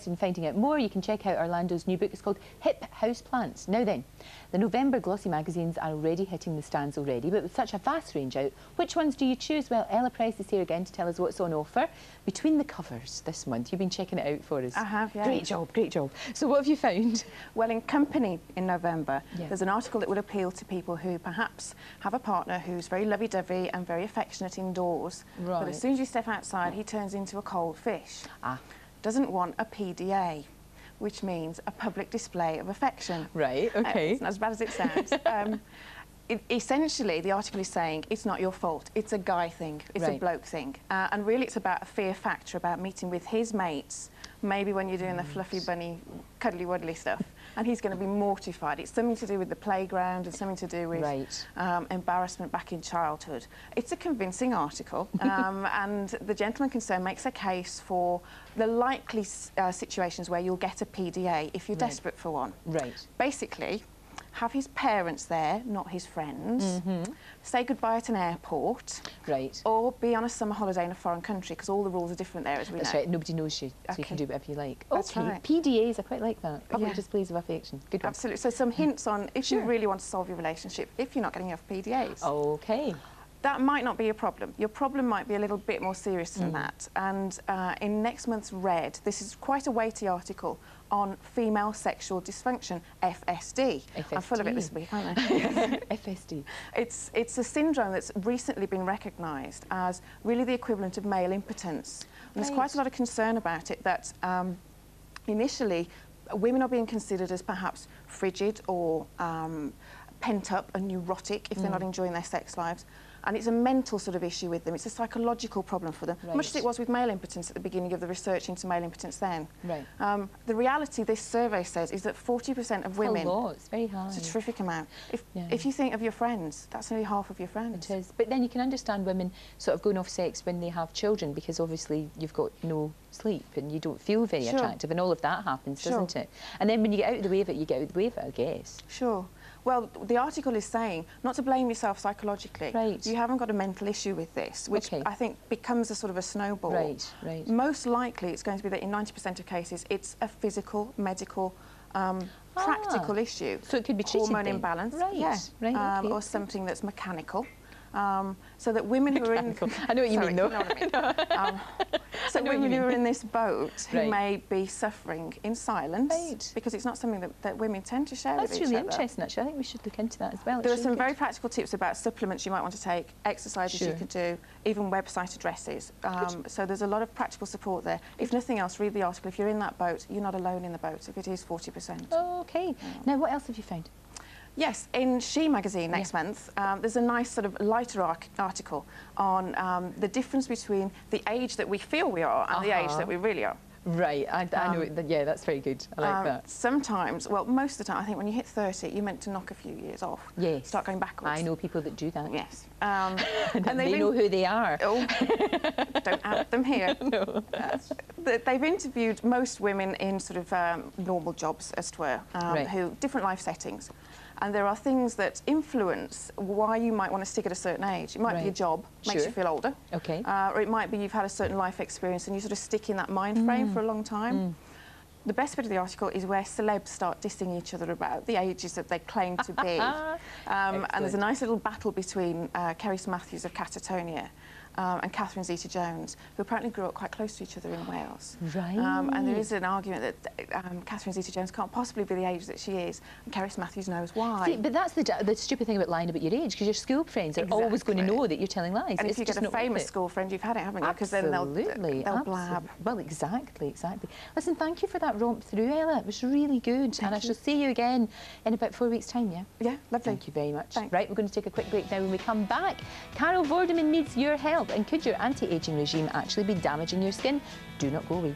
In finding out more, you can check out Orlando's new book. It's called Hip Houseplants. Now then, the November glossy magazines are already hitting the stands already, but with such a vast range out, which ones do you choose? Well, Ella Price is here again to tell us what's on offer between the covers this month. You've been checking it out for us. I have, yeah. Great job, great job. So what have you found? Well, in Company in November, there's an article that will appeal to people who perhaps have a partner who's very lovey-dovey and very affectionate indoors. Right. But as soon as you step outside, he turns into a cold fish. Ah. Doesn't want a PDA, which means a public display of affection. Right, OK. It's not as bad as it sounds. Essentially, the article is saying it's not your fault. It's a guy thing. It's a bloke thing. And really, it's about a fear factor, about meeting with his mates, maybe when you're doing the fluffy bunny, cuddly-wuddly stuff, and he's going to be mortified. It's something to do with the playground and something to do with embarrassment back in childhood. It's a convincing article, and the gentleman concerned makes a case for the likely situations where you'll get a PDA if you're desperate for one. Basically, have his parents there, not his friends, say goodbye at an airport, or be on a summer holiday in a foreign country, because all the rules are different there, as we know. That's right, nobody knows you, so you can do whatever you like. That's right. PDAs, I quite like that. Public displays of affection. Good one. Absolutely. So some hints on if you really want to solve your relationship, if you're not getting enough PDAs. OK. That might not be a problem. Your problem might be a little bit more serious than that. And in next month's Red, this is quite a weighty article on female sexual dysfunction, FSD. I'm full of it this week, aren't I? FSD. It's a syndrome that's recently been recognised as really the equivalent of male impotence. And there's quite a lot of concern about it, that initially women are being considered as perhaps frigid or pent up and neurotic if they're not enjoying their sex lives. And it's a mental sort of issue with them. It's a psychological problem for them, much as it was with male impotence at the beginning of the research into male impotence then. The reality, this survey says, is that 40% of women... That's a lot. It's very high. It's a terrific amount. If you think of your friends, that's nearly half of your friends. It is. But then you can understand women sort of going off sex when they have children, because obviously you've got no sleep and you don't feel very attractive, and all of that happens, doesn't it? And then when you get out of the way of it, you get out of the way of it, I guess. Well, the article is saying not to blame yourself psychologically. You haven't got a mental issue with this, which I think becomes a sort of a snowball. Most likely it's going to be that in 90% of cases it's a physical, medical, practical issue. So it could be treated hormone imbalance, or something that's mechanical. So that women who are in... I know what you mean, though. So women who are in this boat who may be suffering in silence, because it's not something that women tend to share with each other. That's really interesting, actually. I think we should look into that as well. There are some very practical tips about supplements you might want to take, exercises you could do, even website addresses. So there's a lot of practical support there. If nothing else, read the article. If you're in that boat, you're not alone in the boat, if it is 40%. OK. Now, what else have you found? Yes, in She magazine next month, there's a nice sort of lighter article on the difference between the age that we feel we are and the age that we really are. I know it. Yeah, that's very good. I like that. Sometimes, well, most of the time, I think when you hit 30, you're meant to knock a few years off. Start going backwards. I know people that do that. Yes. And they know who they are. Don't out them here. They've interviewed most women in sort of normal jobs, as it were, who different life settings. And there are things that influence why you might want to stick at a certain age. It might be a job, makes you feel older. Or it might be you've had a certain life experience and you sort of stick in that mind frame for a long time. The best bit of the article is where celebs start dissing each other about the ages that they claim to be. And there's a nice little battle between Kerry Matthews of Catatonia and Catherine Zeta-Jones, who apparently grew up quite close to each other in Wales. And there is an argument that Catherine Zeta-Jones can't possibly be the age that she is, and Kerry Matthews knows why. See, but that's the stupid thing about lying about your age, because your school friends are always going to know that you're telling lies. And if you get a famous school friend, you've had it, haven't you? Because then they'll blab. Well, exactly. Listen, thank you for that romp through, Ella. It was really good. And I shall see you again in about 4 weeks' time, yeah? Yeah, lovely. Thank you very much. Right, we're going to take a quick break now. When we come back, Carol Vorderman needs your help. And could your anti-aging regime actually be damaging your skin? Do not go away.